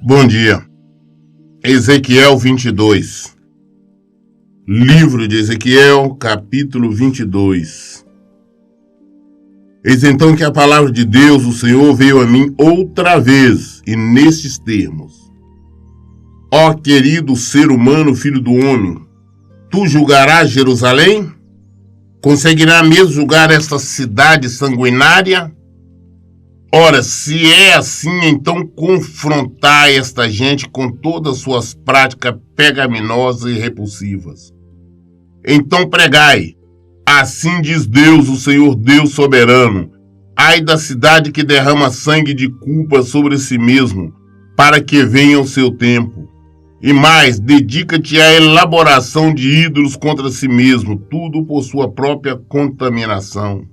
Bom dia. Ezequiel 22. Livro de Ezequiel, capítulo 22. Eis então que a palavra de Deus, o Senhor, veio a mim outra vez, e nestes termos: Ó querido ser humano, filho do homem, tu julgarás Jerusalém? Conseguirá mesmo julgar esta cidade sanguinária? Ora, se é assim, então confrontai esta gente com todas suas práticas pecaminosas e repulsivas. Então pregai: assim diz Deus, o Senhor Deus soberano: ai da cidade que derrama sangue de culpa sobre si mesmo, para que venha o seu tempo. E mais, dedica-te à elaboração de ídolos contra si mesmo, tudo por sua própria contaminação.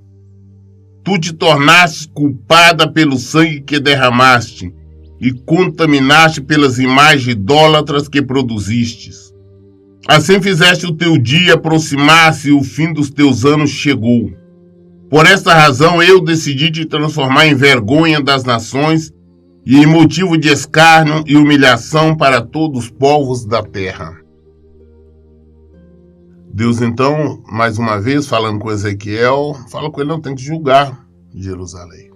Tu te tornaste culpada pelo sangue que derramaste e contaminaste pelas imagens idólatras que produzistes. Assim fizeste o teu dia aproximar-se e o fim dos teus anos chegou. Por esta razão eu decidi te transformar em vergonha das nações e em motivo de escárnio e humilhação para todos os povos da terra. Deus então, mais uma vez, falando com Ezequiel, fala com ele: não tem que julgar Jerusalém.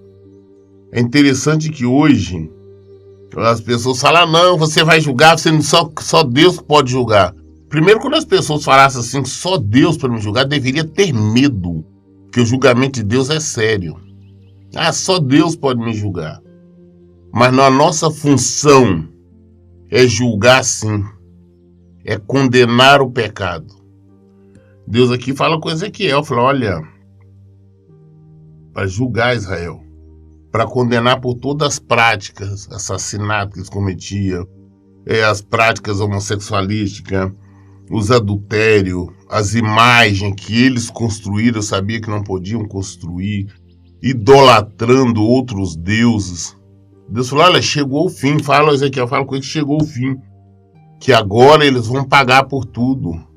É interessante que hoje as pessoas falam: não, você vai julgar, só Deus pode julgar. Primeiro, quando as pessoas falassem assim, só Deus para me julgar, deveria ter medo, que o julgamento de Deus é sério. Só Deus pode me julgar. Mas a nossa função é julgar sim, é condenar o pecado. Deus aqui fala com Ezequiel, fala: olha, para julgar Israel, para condenar por todas as práticas, assassinatos que eles cometiam, as práticas homossexualísticas, os adultérios, as imagens que eles construíram, eu sabia que não podiam construir, idolatrando outros deuses. Deus falou: olha, chegou o fim. Fala, Ezequiel, fala com ele que chegou o fim, que agora eles vão pagar por tudo.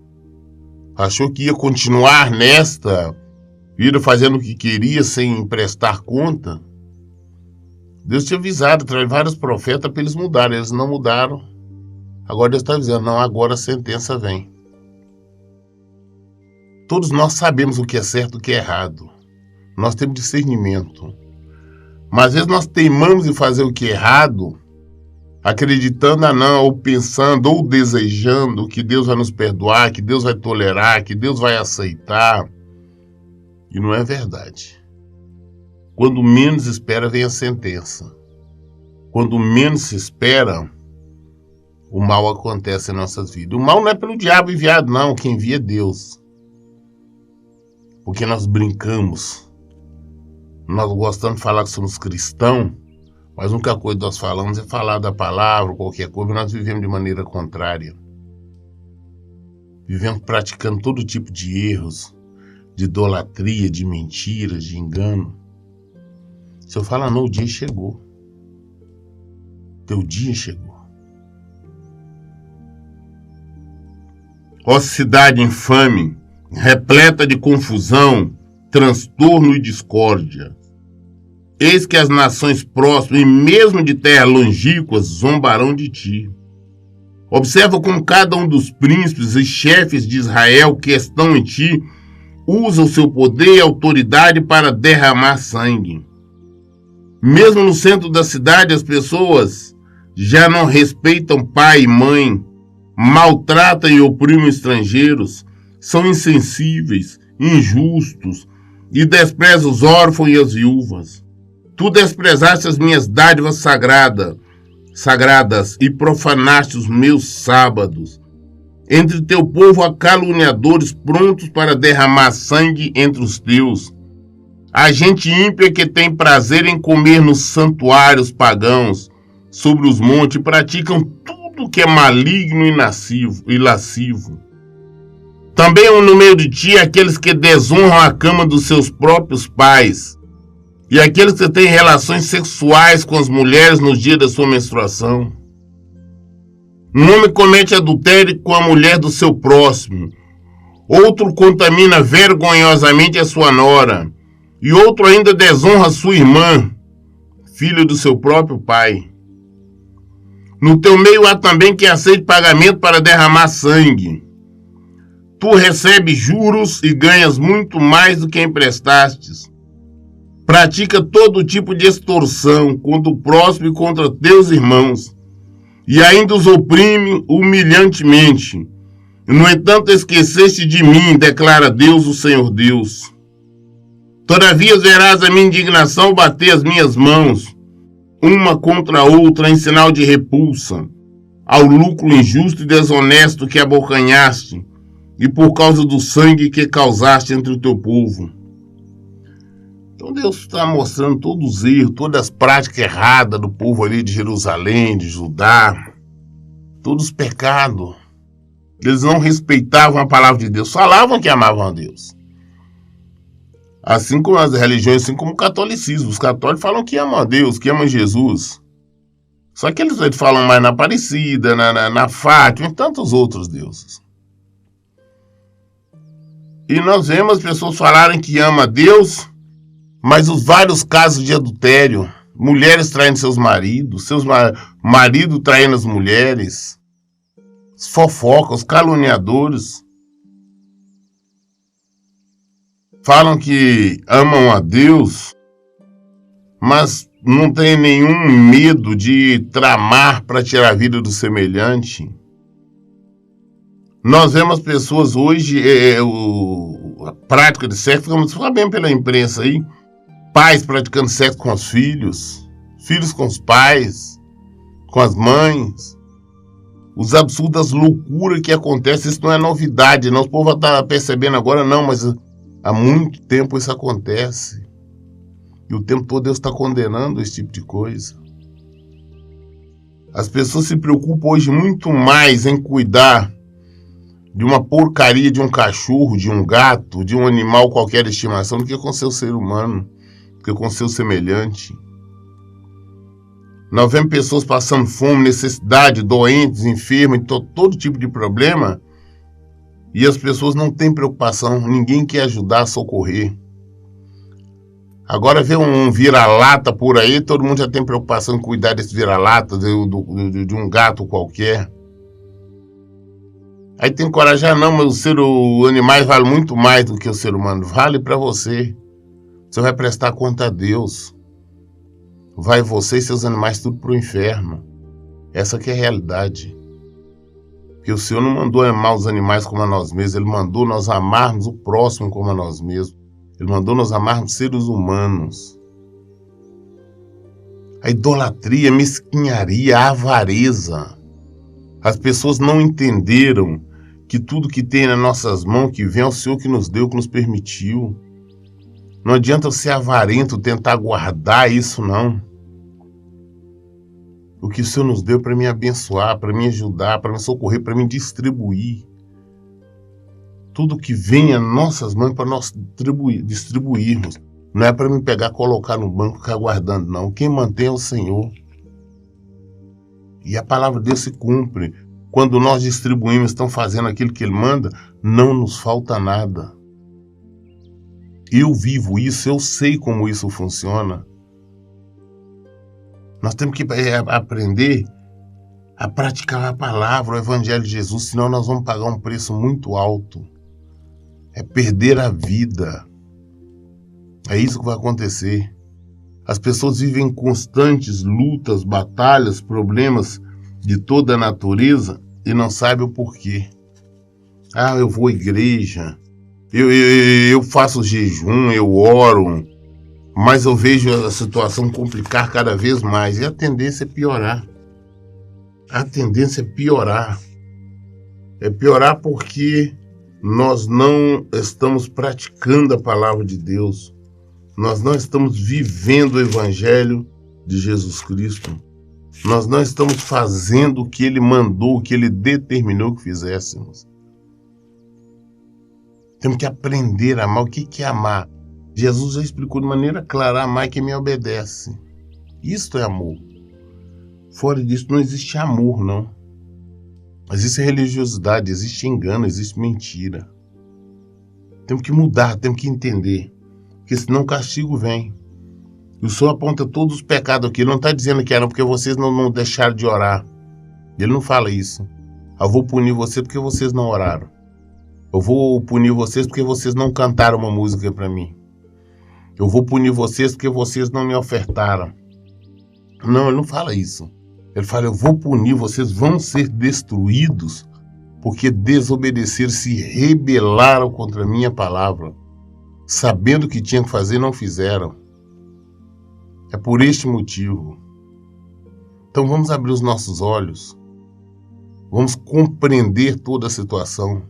Achou que ia continuar nesta vida fazendo o que queria sem prestar conta? Deus tinha avisado, traz vários profetas para eles mudarem. Eles não mudaram. Agora Deus está avisando: não, agora a sentença vem. Todos nós sabemos o que é certo e o que é errado. Nós temos discernimento. Mas às vezes nós teimamos em fazer o que é errado, acreditando ou pensando ou desejando que Deus vai nos perdoar, que Deus vai tolerar, que Deus vai aceitar. E não é verdade. Quando menos espera, vem a sentença. Quando menos se espera, o mal acontece em nossas vidas. O mal não é pelo diabo enviado, não. Quem envia é Deus. Porque nós brincamos. Nós gostamos de falar que somos cristãos, mas a única coisa que nós falamos é falar da palavra, qualquer coisa, e nós vivemos de maneira contrária. Vivemos praticando todo tipo de erros, de idolatria, de mentiras, de engano. Se eu falar: não, o dia chegou. Teu dia chegou. Ó cidade infame, repleta de confusão, transtorno e discórdia. Eis que as nações próximas e mesmo de terras longínquas zombarão de ti. Observa como cada um dos príncipes e chefes de Israel que estão em ti usa o seu poder e autoridade para derramar sangue. Mesmo no centro da cidade, as pessoas já não respeitam pai e mãe, maltratam e oprimem estrangeiros, são insensíveis, injustos e desprezam os órfãos e as viúvas. Tu desprezaste as minhas dádivas sagradas e profanaste os meus sábados. Entre teu povo há caluniadores prontos para derramar sangue entre os teus. Há gente ímpia que tem prazer em comer nos santuários pagãos, sobre os montes, e praticam tudo que é maligno e lascivo. Também há no meio de ti aqueles que desonram a cama dos seus próprios pais, e aqueles que têm relações sexuais com as mulheres nos dias da sua menstruação. Um homem comete adultério com a mulher do seu próximo, outro contamina vergonhosamente a sua nora, e outro ainda desonra sua irmã, filha do seu próprio pai. No teu meio há também quem aceite pagamento para derramar sangue. Tu recebes juros e ganhas muito mais do que emprestastes. Pratica todo tipo de extorsão contra o próximo e contra teus irmãos, e ainda os oprime humilhantemente. No entanto, esqueceste de mim, declara Deus, o Senhor Deus. Todavia verás a minha indignação bater as minhas mãos, uma contra a outra, em sinal de repulsa, ao lucro injusto e desonesto que abocanhaste, e por causa do sangue que causaste entre o teu povo. Então Deus está mostrando todos os erros, todas as práticas erradas do povo ali de Jerusalém, de Judá, todos os pecados. Eles não respeitavam a palavra de Deus, falavam que amavam a Deus. Assim como as religiões, assim como o catolicismo. Os católicos falam que amam a Deus, que amam Jesus. Só que eles falam mais na Aparecida, na Fátima e tantos outros deuses. E nós vemos as pessoas falarem que amam a Deus, mas os vários casos de adultério, mulheres traindo seus maridos maridos traindo as mulheres, as fofocas, os caluniadores, falam que amam a Deus, mas não tem nenhum medo de tramar para tirar a vida do semelhante. Nós vemos pessoas hoje, a prática de sexo, vamos falar bem pela imprensa aí, pais praticando sexo com os filhos, filhos com os pais, com as mães. Os absurdos, as loucuras que acontecem, isso não é novidade, não. O povo está percebendo agora, não, mas há muito tempo isso acontece. E o tempo todo Deus está condenando esse tipo de coisa. As pessoas se preocupam hoje muito mais em cuidar de uma porcaria de um cachorro, de um gato, de um animal qualquer de estimação, do que com seu ser humano, do que com seu semelhante. Nós vemos pessoas passando fome, necessidade, doentes, enfermos, todo tipo de problema, e as pessoas não têm preocupação, ninguém quer ajudar a socorrer. Agora vê um vira-lata por aí, todo mundo já tem preocupação em cuidar desse vira-lata, de um gato qualquer. Aí tem que encorajar, não, mas o animais vale muito mais do que o ser humano. Vale para você. Você vai prestar conta a Deus. Vai você e seus animais tudo pro inferno. Essa que é a realidade. Porque o Senhor não mandou amar os animais como a nós mesmos. Ele mandou nós amarmos o próximo como a nós mesmos. Ele mandou nós amarmos seres humanos. A idolatria, a mesquinharia, a avareza. As pessoas não entenderam que tudo que tem nas nossas mãos, que vem ao Senhor que nos deu, que nos permitiu. Não adianta ser avarento, tentar guardar isso, não. O que o Senhor nos deu para me abençoar, para me ajudar, para me socorrer, para me distribuir. Tudo que vem às nossas mãos para nós distribuirmos. Não é para me pegar, colocar no banco e ficar guardando, não. Quem mantém é o Senhor. E a palavra de Deus se cumpre. Quando nós distribuímos, estamos fazendo aquilo que Ele manda, não nos falta nada. Eu vivo isso, eu sei como isso funciona. Nós temos que aprender a praticar a palavra, o Evangelho de Jesus, senão nós vamos pagar um preço muito alto. É perder a vida. É isso que vai acontecer. As pessoas vivem constantes lutas, batalhas, problemas de toda a natureza e não sabem o porquê. Ah, eu vou à igreja, eu faço jejum, eu oro, mas eu vejo a situação complicar cada vez mais e a tendência é piorar. A tendência é piorar. É piorar porque nós não estamos praticando a palavra de Deus. Nós não estamos vivendo o Evangelho de Jesus Cristo. Nós não estamos fazendo o que Ele mandou, o que Ele determinou que fizéssemos. Temos que aprender a amar. O que é amar? Jesus já explicou de maneira clara: amar é quem me obedece. Isto é amor. Fora disso não existe amor, não. Existe religiosidade, existe engano, existe mentira. Temos que mudar, temos que entender. Porque senão o castigo vem. E o Senhor aponta todos os pecados aqui. Ele não está dizendo que era porque vocês não deixaram de orar. Ele não fala isso. Eu vou punir você porque vocês não oraram. Eu vou punir vocês porque vocês não cantaram uma música para mim. Eu vou punir vocês porque vocês não me ofertaram. Não, ele não fala isso. Ele fala, eu vou punir, vocês vão ser destruídos porque desobedeceram, se rebelaram contra a minha palavra. Sabendo o que tinham que fazer, não fizeram. É por este motivo. Então vamos abrir os nossos olhos. Vamos compreender toda a situação.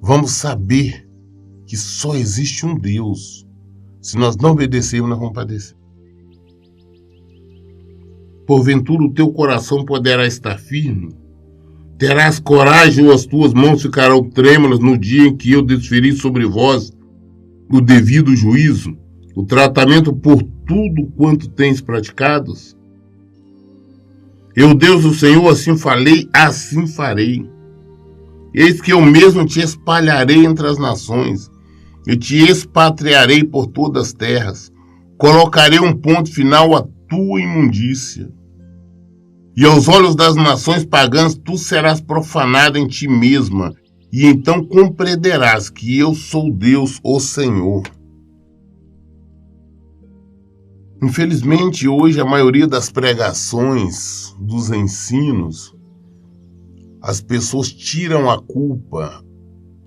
Vamos saber que só existe um Deus. Se nós não obedecermos, nós vamos padecer. Porventura o teu coração poderá estar firme? Terás coragem ou as tuas mãos ficarão trêmulas no dia em que eu desferir sobre vós o devido juízo, o tratamento por tudo quanto tens praticados? Eu, Deus o Senhor, assim falei, assim farei. Eis que eu mesmo te espalharei entre as nações, e te expatriarei por todas as terras. Colocarei um ponto final à tua imundícia. E aos olhos das nações pagãs tu serás profanada em ti mesma, e então compreenderás que eu sou Deus, o Senhor. Infelizmente, hoje a maioria das pregações, dos ensinos, as pessoas tiram a culpa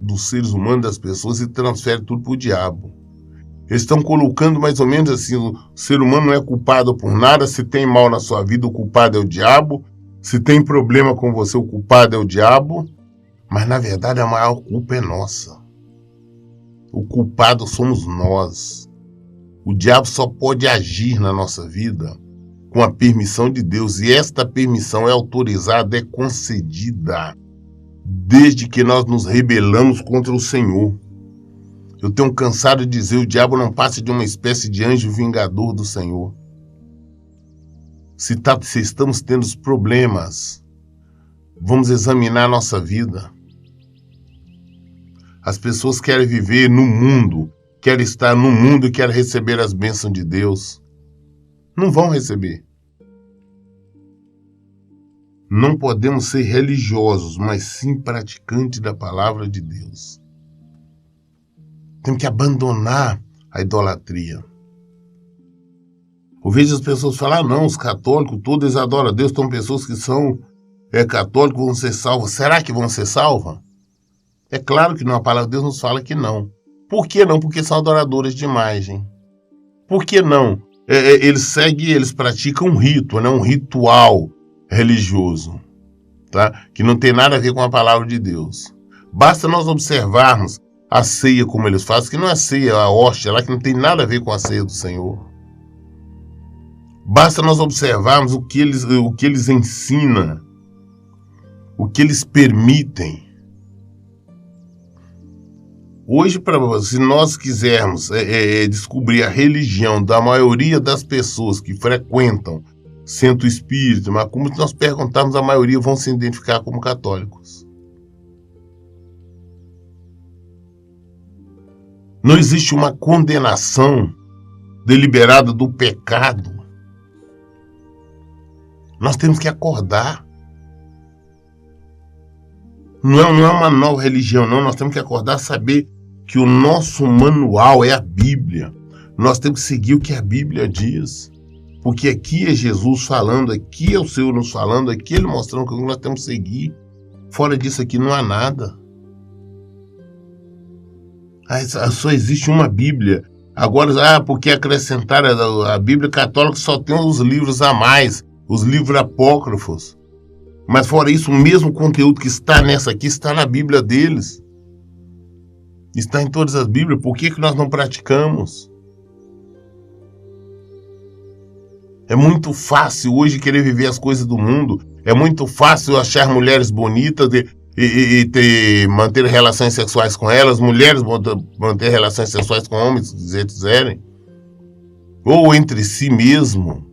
dos seres humanos, das pessoas, e transferem tudo para o diabo. Eles estão colocando mais ou menos assim, o ser humano não é culpado por nada, se tem mal na sua vida, o culpado é o diabo, se tem problema com você, o culpado é o diabo, mas na verdade a maior culpa é nossa. O culpado somos nós. O diabo só pode agir na nossa vida com a permissão de Deus, e esta permissão é autorizada, é concedida, desde que nós nos rebelamos contra o Senhor. Eu tenho cansado de dizer, o diabo não passa de uma espécie de anjo vingador do Senhor. Se estamos tendo problemas, vamos examinar a nossa vida. As pessoas querem viver no mundo, querem estar no mundo e querem receber as bênçãos de Deus. Não vão receber. Não podemos ser religiosos, mas sim praticantes da palavra de Deus. Temos que abandonar a idolatria. Eu vejo as pessoas falar, não, os católicos, todos adoram a Deus, estão pessoas que são católicos, vão ser salvas. Será que vão ser salvas? É claro que não, a palavra de Deus nos fala que não. Por que não? Porque são adoradores de imagem. Por que não? Eles praticam um rito, né? Um ritual religioso, tá? Que não tem nada a ver com a palavra de Deus. Basta nós observarmos a ceia como eles fazem, que não é ceia, a hóstia lá, que não tem nada a ver com a ceia do Senhor. Basta nós observarmos o que eles ensinam, o que eles permitem. Hoje, se nós quisermos descobrir a religião da maioria das pessoas que frequentam centro espírita, mas como nós perguntarmos, a maioria vão se identificar como católicos. Não existe uma condenação deliberada do pecado. Nós temos que acordar. Não é uma nova religião, não. Nós temos que acordar, saber que o nosso manual é a Bíblia. Nós temos que seguir o que a Bíblia diz. Porque aqui é Jesus falando, aqui é o Senhor nos falando, aqui Ele mostrando o que nós temos que seguir. Fora disso aqui não há nada. Só existe uma Bíblia. Agora, porque acrescentaram a Bíblia católica, só tem os livros a mais, os livros apócrifos. Mas fora isso, o mesmo conteúdo que está nessa aqui está na Bíblia deles. Está em todas as Bíblias. Por que nós não praticamos? É muito fácil hoje querer viver as coisas do mundo. É muito fácil achar mulheres bonitas e manter relações sexuais com elas. Mulheres manter relações sexuais com homens, se quiserem. Ou entre si mesmo.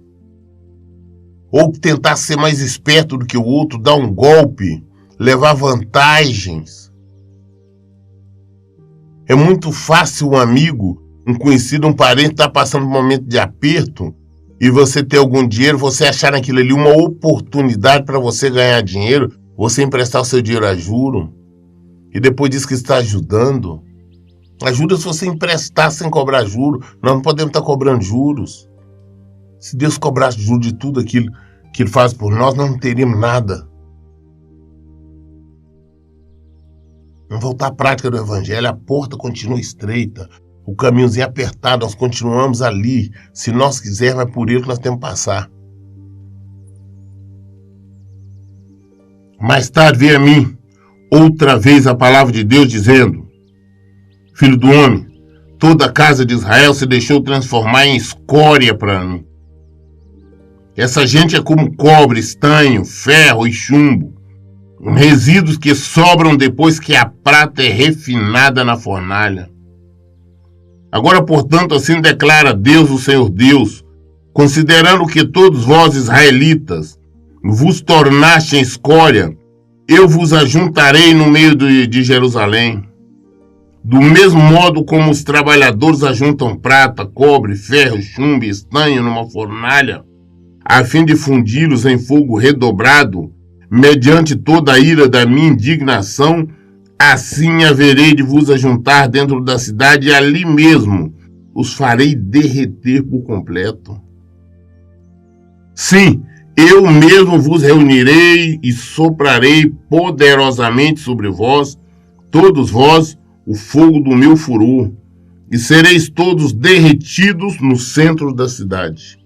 Ou tentar ser mais esperto do que o outro, dar um golpe, levar vantagens. É muito fácil um amigo, um conhecido, um parente estar passando um momento de aperto e você ter algum dinheiro, você achar naquilo ali uma oportunidade para você ganhar dinheiro, você emprestar o seu dinheiro a juro, e depois diz que está ajudando. Ajuda se você emprestar sem cobrar juros. Nós não podemos estar cobrando juros. Se Deus cobrasse juros de tudo aquilo que Ele faz por nós, nós não teríamos nada. Vamos voltar à prática do Evangelho. A porta continua estreita, o caminhozinho apertado, nós continuamos ali. Se nós quisermos, é por ele que nós temos que passar. Mais tarde veio a mim outra vez a palavra de Deus dizendo: Filho do homem, toda a casa de Israel se deixou transformar em escória para mim. Essa gente é como cobre, estanho, ferro e chumbo, resíduos que sobram depois que a prata é refinada na fornalha. Agora, portanto, assim declara Deus, o Senhor Deus, considerando que todos vós, israelitas, vos tornaste em escória, eu vos ajuntarei no meio de Jerusalém. Do mesmo modo como os trabalhadores ajuntam prata, cobre, ferro, chumbo e estanho numa fornalha, a fim de fundi-los em fogo redobrado, mediante toda a ira da minha indignação, assim haverei de vos ajuntar dentro da cidade, e ali mesmo os farei derreter por completo. Sim, eu mesmo vos reunirei e soprarei poderosamente sobre vós, todos vós, o fogo do meu furor, e sereis todos derretidos no centro da cidade.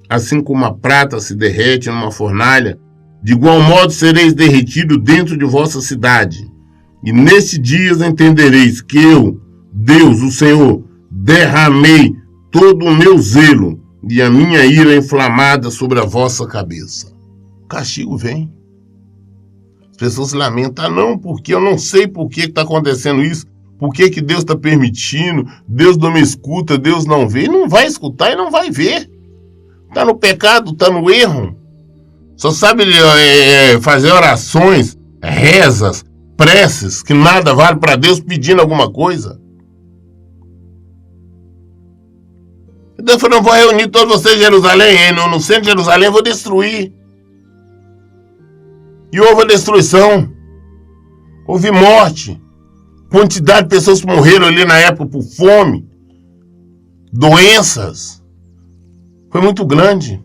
Assim como a prata se derrete numa fornalha, de igual modo sereis derretidos dentro de vossa cidade. E nesses dias entendereis que eu, Deus, o Senhor, derramei todo o meu zelo e a minha ira inflamada sobre a vossa cabeça. O castigo vem. As pessoas se lamentam, não, porque eu não sei por que está acontecendo isso, por que Deus está permitindo, Deus não me escuta, Deus não vê. Não vai escutar e não vai ver. Está no pecado, está no erro. Só sabe fazer orações, rezas, preces, que nada vale para Deus, pedindo alguma coisa. Deus falou, não vou reunir todos vocês em Jerusalém, no centro de Jerusalém, eu vou destruir. E houve a destruição, houve morte, quantidade de pessoas que morreram ali na época por fome, doenças, foi muito grande.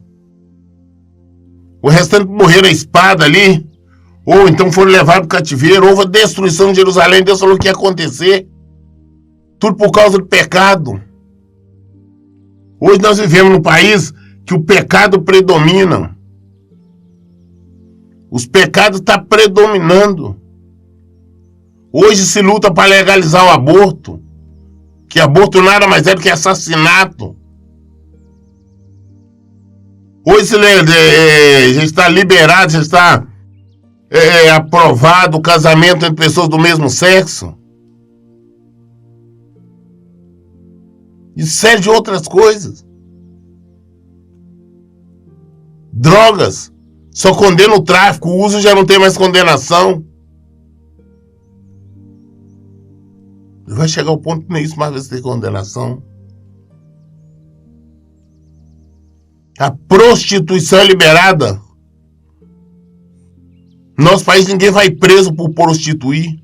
O restante morreram à espada ali, ou então foram levados para o cativeiro, houve a destruição de Jerusalém, Deus falou que ia acontecer, tudo por causa do pecado. Hoje nós vivemos num país que o pecado predomina. Os pecados estão predominando. Hoje se luta para legalizar o aborto, que aborto nada mais é do que assassinato. Hoje já está liberado, já está aprovado o casamento entre pessoas do mesmo sexo. E série de outras coisas. Drogas. Só condena o tráfico, o uso já não tem mais condenação. Vai chegar ao ponto que nem isso mais vai ter condenação. A prostituição é liberada. No nosso país ninguém vai preso por prostituir.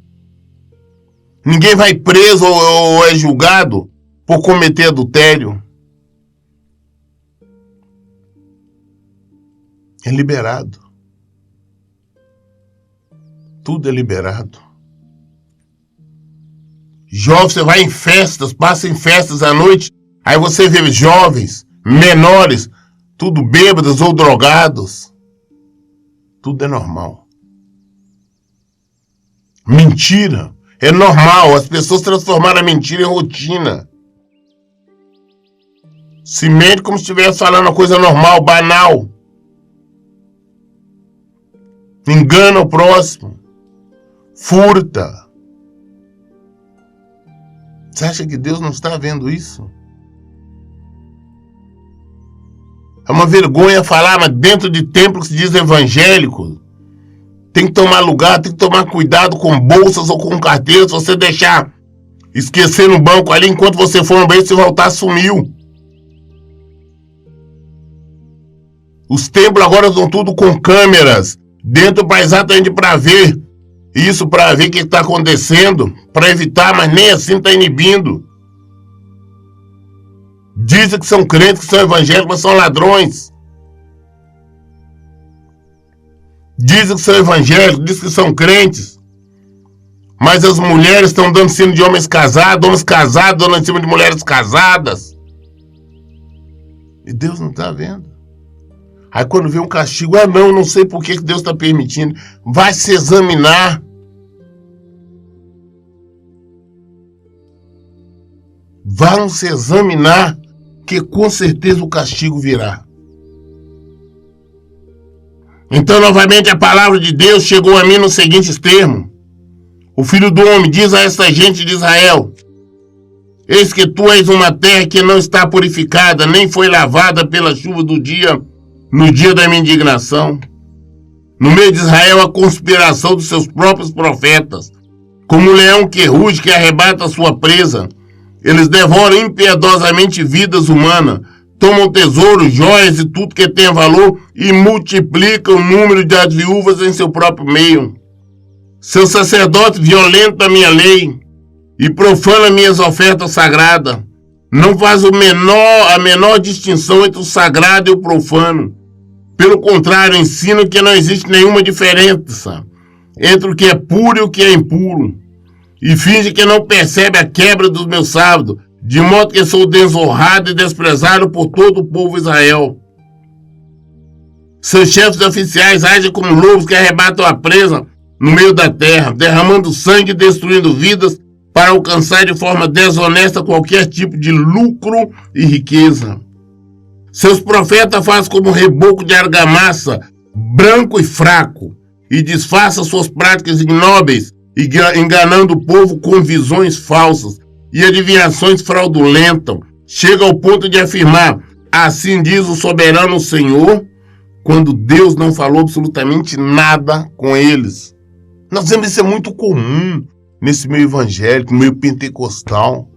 Ninguém vai preso ou é julgado por cometer adultério. É liberado. Tudo é liberado. Jovem, você vai em festas, passa em festas à noite, aí você vê jovens, menores, tudo bêbados ou drogados. Tudo é normal. Mentira. É normal. As pessoas transformaram a mentira em rotina. Se mente como se estivesse falando uma coisa normal, banal. Engana o próximo. Furta. Você acha que Deus não está vendo isso? É uma vergonha falar, mas dentro de templo que se diz evangélico, tem que tomar lugar, tem que tomar cuidado com bolsas ou com carteiras. Se você deixar esquecer no banco ali, enquanto você for no banheiro, você voltar, sumiu. Os templos agora estão tudo com câmeras dentro exatamente para ver isso, para ver o que está acontecendo, para evitar, mas nem assim está inibindo. Dizem que são crentes, que são evangélicos, mas são ladrões. Dizem que são evangélicos, dizem que são crentes, mas as mulheres estão dando em cima de homens casados dando em cima de mulheres casadas. E Deus não está vendo. Aí quando vê um castigo, não sei por que Deus está permitindo. Vai se examinar. Vão se examinar, que com certeza o castigo virá. Então, novamente, a palavra de Deus chegou a mim nos seguintes termos. O Filho do Homem diz a esta gente de Israel: eis que tu és uma terra que não está purificada, nem foi lavada pela chuva do dia, no dia da minha indignação. No meio de Israel, a conspiração dos seus próprios profetas, como um leão que ruge, que arrebata a sua presa. Eles devoram impiedosamente vidas humanas, tomam tesouros, joias e tudo que tem valor e multiplicam o número das viúvas em seu próprio meio. Seus sacerdotes violentam a minha lei e profanam minhas ofertas sagradas. Não faz a menor distinção entre o sagrado e o profano. Pelo contrário, ensinam que não existe nenhuma diferença entre o que é puro e o que é impuro. E finge que não percebe a quebra dos meus sábados, de modo que sou desonrado e desprezado por todo o povo Israel. Seus chefes oficiais agem como lobos que arrebatam a presa no meio da terra, derramando sangue e destruindo vidas para alcançar de forma desonesta qualquer tipo de lucro e riqueza. Seus profetas fazem como um reboco de argamassa, branco e fraco, e disfarçam suas práticas ignóbeis, enganando o povo com visões falsas e adivinhações fraudulentas. Chega ao ponto de afirmar: assim diz o soberano Senhor, quando Deus não falou absolutamente nada com eles. Nós vemos isso é muito comum nesse meio evangélico, no meio pentecostal.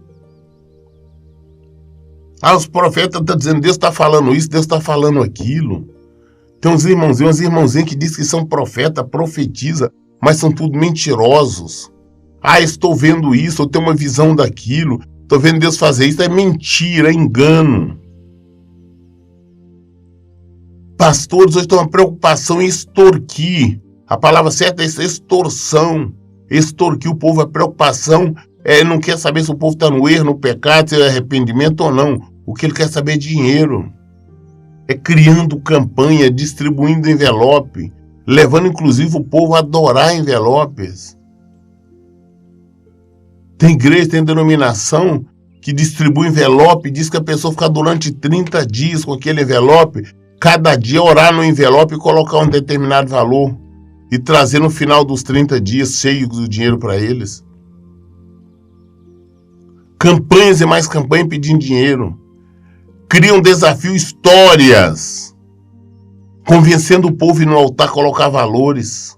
Os profetas estão dizendo: Deus está falando isso, Deus está falando aquilo. Tem uns irmãozinhos, umas irmãzinhas que dizem que são profeta, profetiza, mas são tudo mentirosos. Estou vendo isso, eu tenho uma visão daquilo, estou vendo Deus fazer isso. É mentira, é engano. Pastores hoje têm uma preocupação em extorquir. A palavra certa é extorsão. Extorquir o povo, a preocupação não quer saber se o povo está no erro, no pecado, se é arrependimento ou não. O que ele quer saber é dinheiro. É criando campanha, distribuindo envelope, levando inclusive o povo a adorar envelopes. Tem igreja, tem denominação que distribui envelope e diz que a pessoa fica durante 30 dias com aquele envelope, cada dia orar no envelope e colocar um determinado valor e trazer no final dos 30 dias cheio do dinheiro para eles. Campanhas e mais campanhas pedindo dinheiro. Criam desafio, histórias, convencendo o povo a ir no altar colocar valores.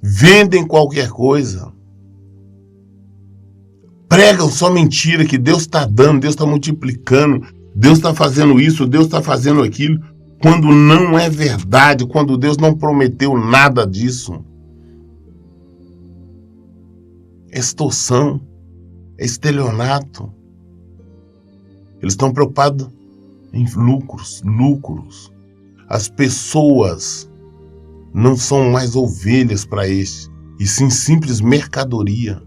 Vendem qualquer coisa. Pregam só mentira, que Deus está dando, Deus está multiplicando, Deus está fazendo isso, Deus está fazendo aquilo, quando não é verdade, quando Deus não prometeu nada disso. Extorsão, estelionato. Eles estão preocupados em lucros. As pessoas não são mais ovelhas para este, e sim simples mercadoria.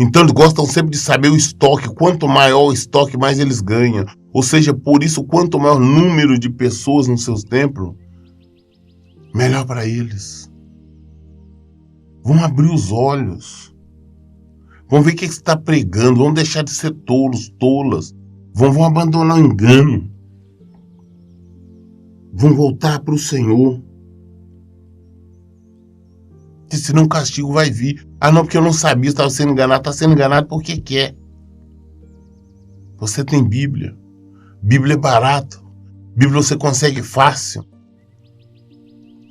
Então eles gostam sempre de saber o estoque. Quanto maior o estoque, mais eles ganham. Ou seja, por isso, quanto maior o número de pessoas nos seus templos, melhor para eles. Vão abrir os olhos. Vão ver o que você está pregando. Vão deixar de ser tolos, tolas. Vão abandonar o engano. Vão voltar para o Senhor. Porque senão o castigo vai vir. Não, porque eu não sabia, estava sendo enganado. Está sendo enganado porque quer. Você tem Bíblia. Bíblia é barato. Bíblia você consegue fácil.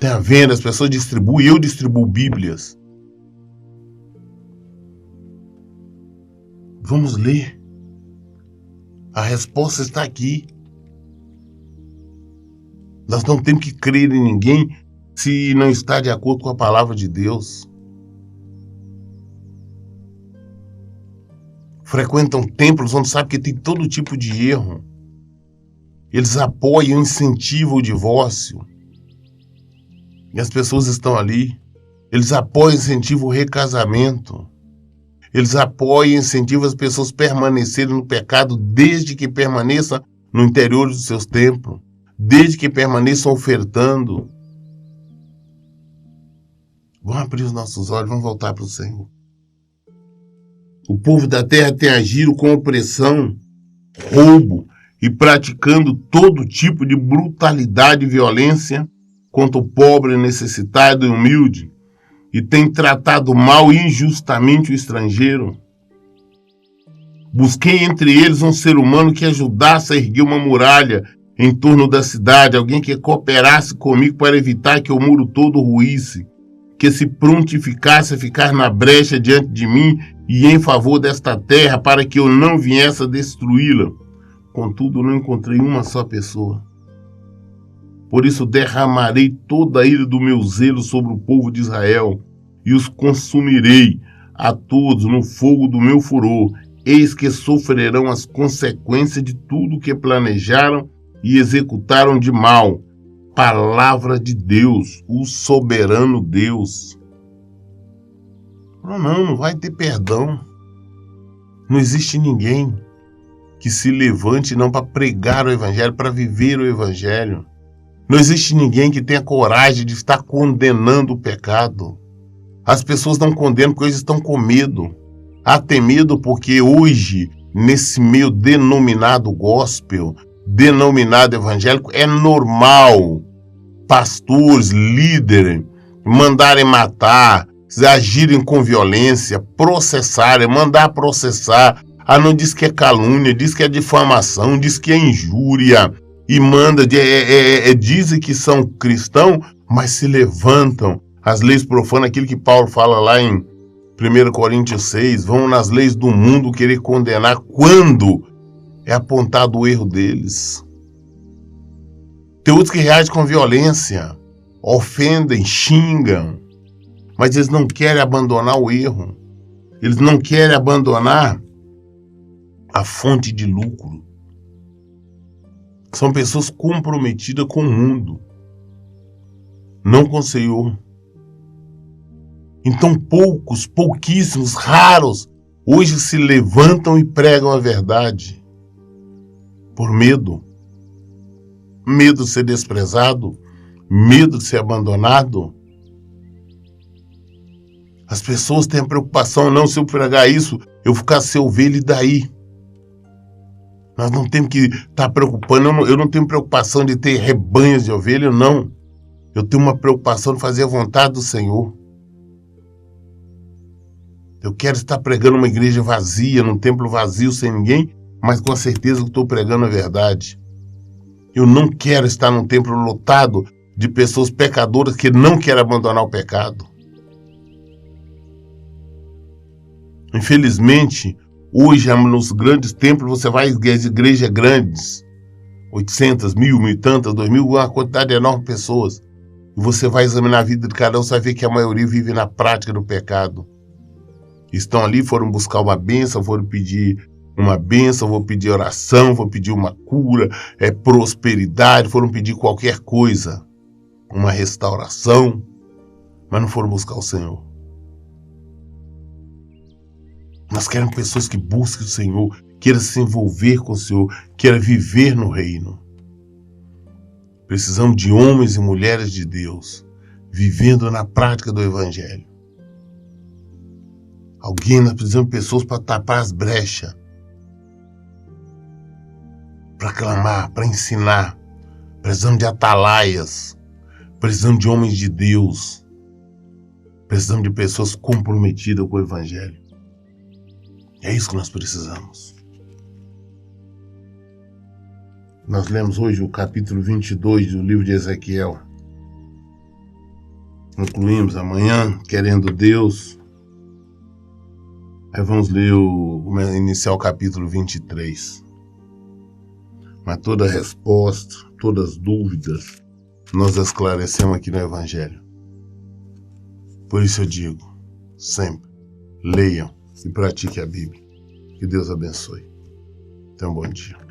Tem a venda, as pessoas distribuem. Eu distribuo Bíblias. Vamos ler. A resposta está aqui. Nós não temos que crer em ninguém se não está de acordo com a palavra de Deus. Frequentam templos onde sabe que tem todo tipo de erro. Eles apoiam, incentivam o divórcio. E as pessoas estão ali. Eles apoiam, incentivam o recasamento. Eles apoiam e incentivam as pessoas a permanecerem no pecado desde que permaneçam no interior dos seus templos. Desde que permaneçam ofertando. Vamos abrir os nossos olhos, vamos voltar para o Senhor. O povo da terra tem agido com opressão, roubo e praticando todo tipo de brutalidade e violência contra o pobre, necessitado e humilde, e tem tratado mal e injustamente o estrangeiro. Busquei entre eles um ser humano que ajudasse a erguer uma muralha em torno da cidade, alguém que cooperasse comigo para evitar que o muro todo ruísse, que se prontificasse a ficar na brecha diante de mim e em favor desta terra, para que eu não viesse a destruí-la. Contudo, não encontrei uma só pessoa. Por isso derramarei toda a ira do meu zelo sobre o povo de Israel, e os consumirei a todos no fogo do meu furor. Eis que sofrerão as consequências de tudo que planejaram e executaram de mal. Palavra de Deus, o soberano Deus. Não vai ter perdão. Não existe ninguém que se levante não para pregar o evangelho, para viver o evangelho. Não existe ninguém que tenha coragem de estar condenando o pecado. As pessoas não condenam porque eles estão com medo. Há tem medo porque hoje, nesse meio denominado gospel, denominado evangélico, é normal pastores, líderes, mandarem matar, agirem com violência, processarem, mandar processar. Não diz que é calúnia, diz que é difamação, diz que é injúria. E manda, dizem que são cristãos, mas se levantam as leis profanas, aquilo que Paulo fala lá em 1 Coríntios 6, vão nas leis do mundo querer condenar quando é apontado o erro deles. Tem outros que reagem com violência, ofendem, xingam, mas eles não querem abandonar o erro. Eles não querem abandonar a fonte de lucro. São pessoas comprometidas com o mundo, não com o Senhor. Então pouquíssimos, raros, hoje se levantam e pregam a verdade. Por medo. Medo de ser desprezado, medo de ser abandonado. As pessoas têm a preocupação, não, se eu pregar isso, eu vou ficar sem ovelha e daí? Nós não temos que estar preocupando, eu não tenho preocupação de ter rebanhos de ovelha, não. Eu tenho uma preocupação de fazer a vontade do Senhor. Eu quero estar pregando uma igreja vazia, num templo vazio, sem ninguém, mas com a certeza que estou pregando a verdade. Eu não quero estar num templo lotado de pessoas pecadoras que não querem abandonar o pecado. Infelizmente, hoje nos grandes templos você vai às igrejas grandes, 800, 1.000 e tantas, 2.000, uma quantidade enorme de pessoas. E você vai examinar a vida de cada um, você vai ver que a maioria vive na prática do pecado. Estão ali, foram buscar uma bênção, foram pedir uma bênção, vou pedir oração, vou pedir uma cura, prosperidade, foram pedir qualquer coisa, uma restauração, mas não foram buscar o Senhor. Nós queremos pessoas que busquem o Senhor, queiram se envolver com o Senhor, queiram viver no reino. Precisamos de homens e mulheres de Deus, vivendo na prática do Evangelho. Nós precisamos de pessoas para tapar as brechas, para clamar, para ensinar. Precisamos de atalaias, precisamos de homens de Deus, precisamos de pessoas comprometidas com o Evangelho. É isso que nós precisamos. Nós lemos hoje o capítulo 22 do livro de Ezequiel. Concluímos amanhã, querendo Deus. Aí vamos ler iniciar o capítulo 23. Mas toda resposta, todas as dúvidas, nós esclarecemos aqui no Evangelho. Por isso eu digo, sempre, leiam e pratiquem a Bíblia. Que Deus abençoe. Tenha um bom dia.